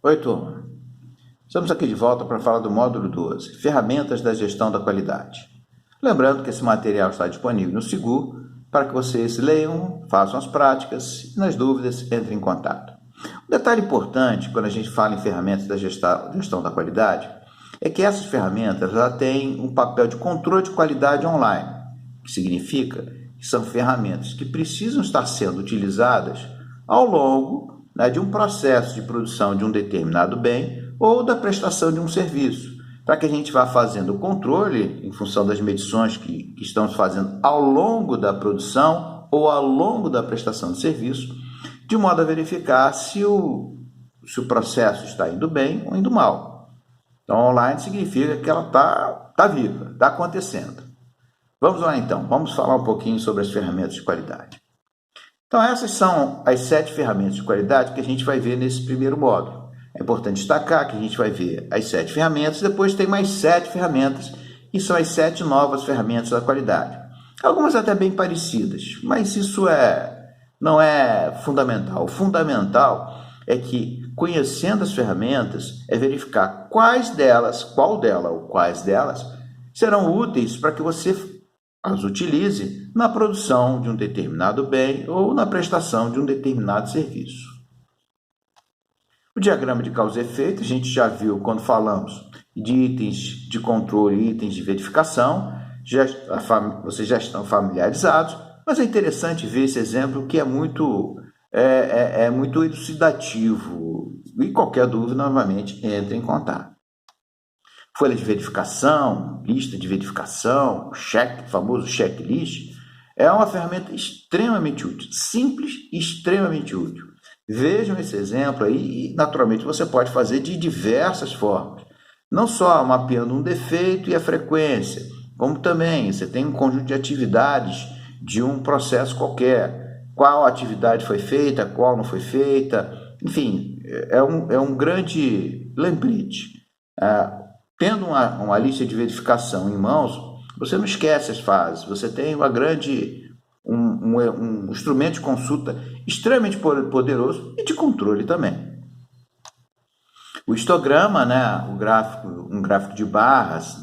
Oi, turma. Estamos aqui de volta para falar do módulo 12, Ferramentas da Gestão da Qualidade. Lembrando que esse material está disponível no Sigur para que vocês leiam, façam as práticas e, nas dúvidas, entrem em contato. Um detalhe importante quando a gente fala em ferramentas da gestão da qualidade é que essas ferramentas já têm um papel de controle de qualidade online, que significa que são ferramentas que precisam estar sendo utilizadas ao longo de um processo de produção de um determinado bem ou da prestação de um serviço, para que a gente vá fazendo o controle em função das medições que estamos fazendo ao longo da produção ou ao longo da prestação de serviço, de modo a verificar se o processo está indo bem ou indo mal. Então, online significa que ela está viva, está acontecendo. Vamos lá então, vamos falar um pouquinho sobre as ferramentas de qualidade. Então, essas são as 7 ferramentas de qualidade que a gente vai ver nesse primeiro módulo. É importante destacar que a gente vai ver as 7 ferramentas, depois tem mais 7 ferramentas, e são as 7 novas ferramentas da qualidade. Algumas até bem parecidas, mas isso não é fundamental. O fundamental é que, conhecendo as ferramentas, é verificar quais delas serão úteis para que você as utilize na produção de um determinado bem ou na prestação de um determinado serviço. O diagrama de causa e efeito a gente já viu quando falamos de itens de controle e itens de verificação, vocês já estão familiarizados, mas é interessante ver esse exemplo que é muito elucidativo e qualquer dúvida, novamente, entre em contato. Folha de verificação, lista de verificação, o famoso checklist, é uma ferramenta extremamente útil, simples e extremamente útil. Vejam esse exemplo aí e, naturalmente, você pode fazer de diversas formas. Não só mapeando um defeito e a frequência, como também você tem um conjunto de atividades de um processo qualquer. Qual atividade foi feita, qual não foi feita, enfim, é um grande lembrete. Tendo uma lista de verificação em mãos, você não esquece as fases, você tem um instrumento de consulta extremamente poderoso e de controle também. O histograma, um gráfico de barras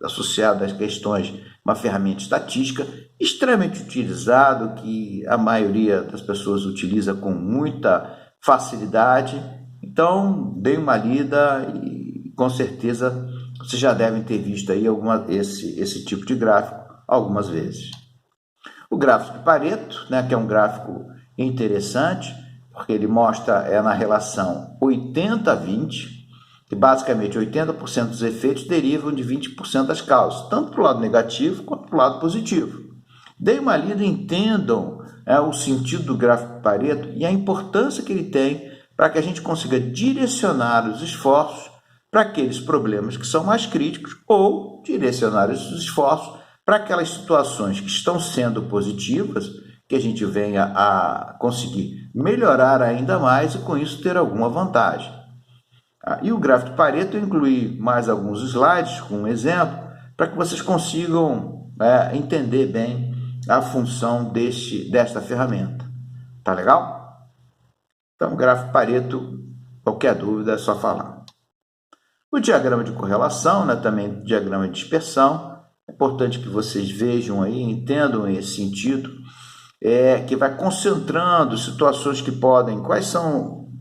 associado às questões, uma ferramenta estatística extremamente utilizado, que a maioria das pessoas utiliza com muita facilidade. Então, dê uma lida e com certeza vocês já devem ter visto aí esse tipo de gráfico algumas vezes. O gráfico de Pareto, que é um gráfico interessante, porque ele mostra na relação 80-20, que basicamente 80% dos efeitos derivam de 20% das causas, tanto para o lado negativo quanto para o lado positivo. Deem uma lida e entendam o sentido do gráfico de Pareto e a importância que ele tem para que a gente consiga direcionar os esforços para aqueles problemas que são mais críticos ou direcionar esses esforços para aquelas situações que estão sendo positivas, que a gente venha a conseguir melhorar ainda mais e com isso ter alguma vantagem. E o gráfico de Pareto eu incluí mais alguns slides com um exemplo para que vocês consigam entender bem a função desta ferramenta. Tá legal? Então, o gráfico de Pareto, qualquer dúvida é só falar. O diagrama de correlação, também diagrama de dispersão, é importante que vocês vejam aí, entendam esse sentido, que vai concentrando situações que podem,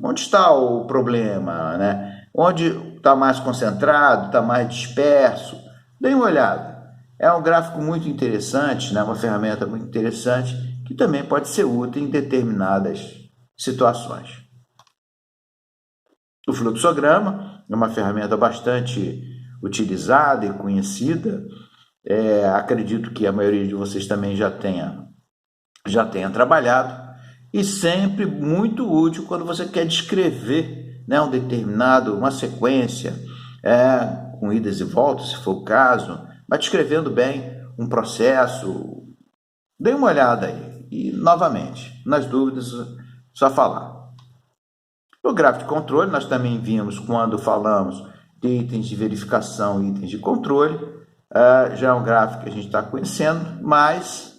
onde está o problema, onde está mais concentrado, está mais disperso. Dê uma olhada. É um gráfico muito interessante, uma ferramenta muito interessante, que também pode ser útil em determinadas situações. O fluxograma é uma ferramenta bastante utilizada e conhecida. Acredito que a maioria de vocês também já tenha trabalhado, e sempre muito útil quando você quer descrever uma sequência, com idas e voltas, se for o caso, mas descrevendo bem um processo. Dê uma olhada aí. E, novamente, nas dúvidas, só falar. O gráfico de controle, nós também vimos quando falamos de itens de verificação e itens de controle. Já é um gráfico que a gente está conhecendo, mas,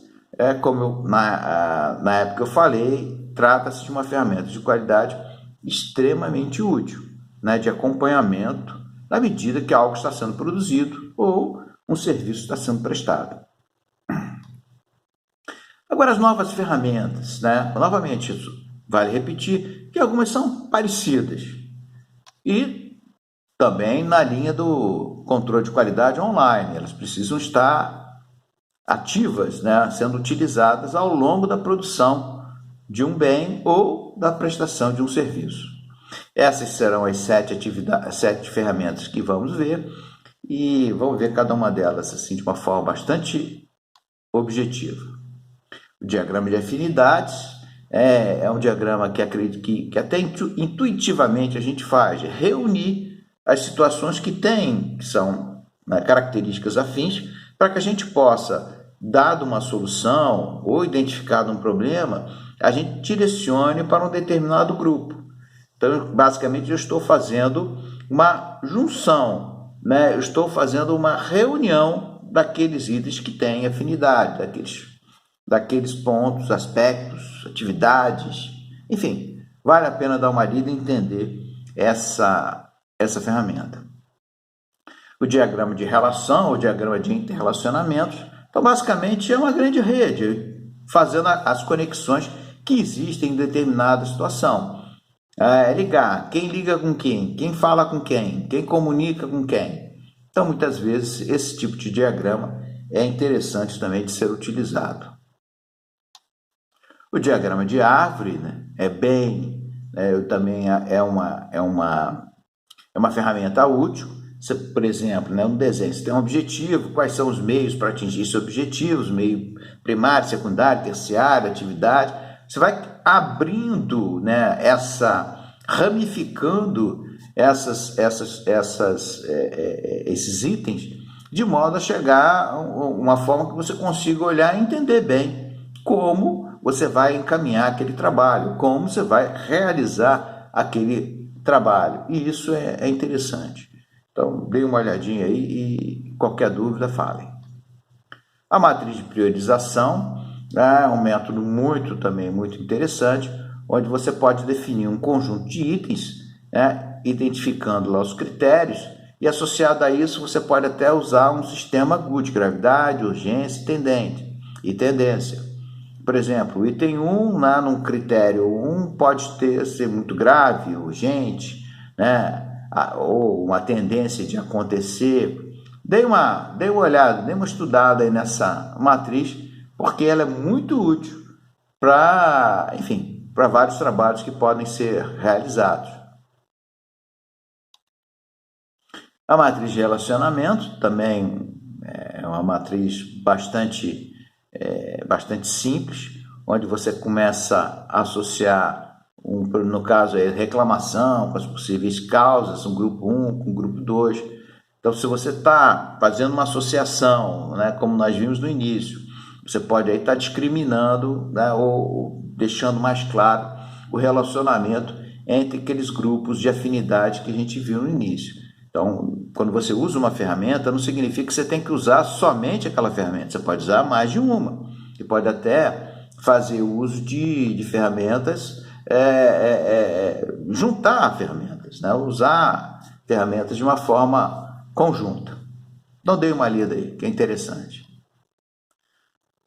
como na época eu falei, trata-se de uma ferramenta de qualidade extremamente útil. né, de acompanhamento na medida que algo está sendo produzido ou um serviço está sendo prestado. Agora, as novas ferramentas, né? Novamente, isso vale repetir que algumas são parecidas e também na linha do controle de qualidade online, elas precisam estar ativas, né? Sendo utilizadas ao longo da produção de um bem ou da prestação de um serviço. Essas serão as 7 ferramentas que vamos ver e vamos ver cada uma delas assim de uma forma bastante objetiva. O diagrama de afinidades é um diagrama que acredito que até intuitivamente a gente faz, reunir as situações que são, né, características afins, para que a gente possa, dado uma solução ou identificado um problema, a gente direcione para um determinado grupo. Então, basicamente, eu estou fazendo uma junção, né? Eu estou fazendo uma reunião daqueles itens que têm afinidade, daqueles pontos, aspectos, atividades, enfim, vale a pena dar uma lida e entender essa ferramenta. O diagrama de relação, o diagrama de interrelacionamentos, então basicamente é uma grande rede, fazendo as conexões que existem em determinada situação. Ligar, quem liga com quem fala com quem comunica com quem. Então, muitas vezes, esse tipo de diagrama é interessante também de ser utilizado. O diagrama de árvore, né, também é uma ferramenta útil. Você, por exemplo, né, no desenho, você tem um objetivo, quais são os meios para atingir esse objetivo, os meios primário, secundário, terciário, atividade. Você vai abrindo, né, ramificando esses itens, de modo a chegar a uma forma que você consiga olhar e entender bem como você vai encaminhar aquele trabalho, como você vai realizar aquele trabalho. E isso é interessante. Então, dê uma olhadinha aí e qualquer dúvida, falem. A matriz de priorização é um método muito interessante, onde você pode definir um conjunto de itens, né, identificando lá os critérios, e associado a isso você pode até usar um sistema GUT, gravidade, urgência e tendência. Por exemplo, o item 1, lá no critério 1, pode ser muito grave, urgente, né, ou uma tendência de acontecer. Dê uma olhada, dê uma estudada aí nessa matriz, porque ela é muito útil para vários trabalhos que podem ser realizados. A matriz de relacionamento também é uma matriz bastante simples, onde você começa a associar, no caso, a reclamação com as possíveis causas, um grupo 1 com o grupo 2. Então, se você está fazendo uma associação, né, como nós vimos no início, você pode aí estar discriminando, né, ou deixando mais claro o relacionamento entre aqueles grupos de afinidade que a gente viu no início. Então, quando você usa uma ferramenta, não significa que você tem que usar somente aquela ferramenta. Você pode usar mais de uma. Você pode até fazer uso de ferramentas, juntar ferramentas, né? Usar ferramentas de uma forma conjunta. Então, dê uma lida aí, que é interessante.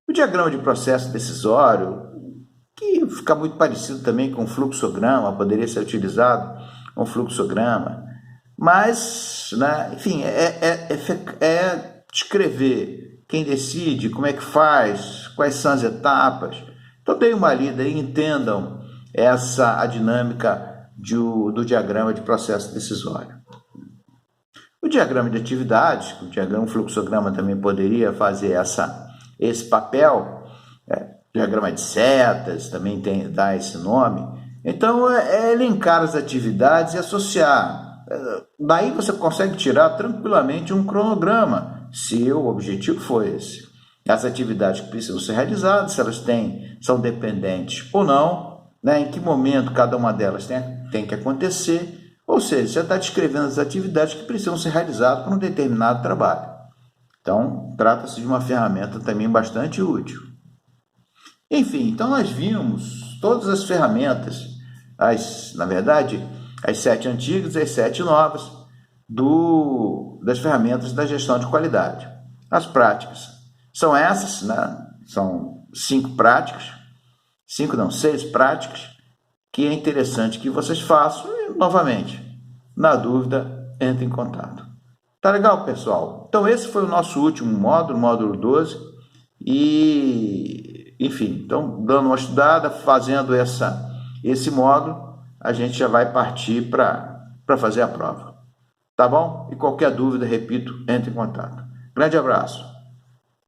O diagrama de processo decisório, que fica muito parecido também com o fluxograma, poderia ser utilizado com fluxograma, mas, né, enfim, é descrever quem decide, como é que faz, quais são as etapas. Então, deem uma lida e entendam a dinâmica do diagrama de processo decisório. O diagrama de atividades, o fluxograma também poderia fazer esse papel, diagrama de setas, também dá esse nome. Então, é elencar as atividades e associar. Daí você consegue tirar tranquilamente um cronograma, se o objetivo for esse. As atividades que precisam ser realizadas, se elas são dependentes ou não, né? Em que momento cada uma delas tem que acontecer. Ou seja, você está descrevendo as atividades que precisam ser realizadas para um determinado trabalho. Então, trata-se de uma ferramenta também bastante útil. Enfim, então nós vimos todas as ferramentas, na verdade, As 7 antigas e as 7 novas das ferramentas da gestão de qualidade. As práticas são essas, né? São 5 práticas, 5 não, 6 práticas, que é interessante que vocês façam e, novamente, na dúvida, entre em contato. Tá legal, pessoal? Então, esse foi o nosso último módulo, módulo 12, e, enfim, então, dando uma estudada, fazendo esse módulo, a gente já vai partir para fazer a prova. Tá bom? E qualquer dúvida, repito, entre em contato. Grande abraço.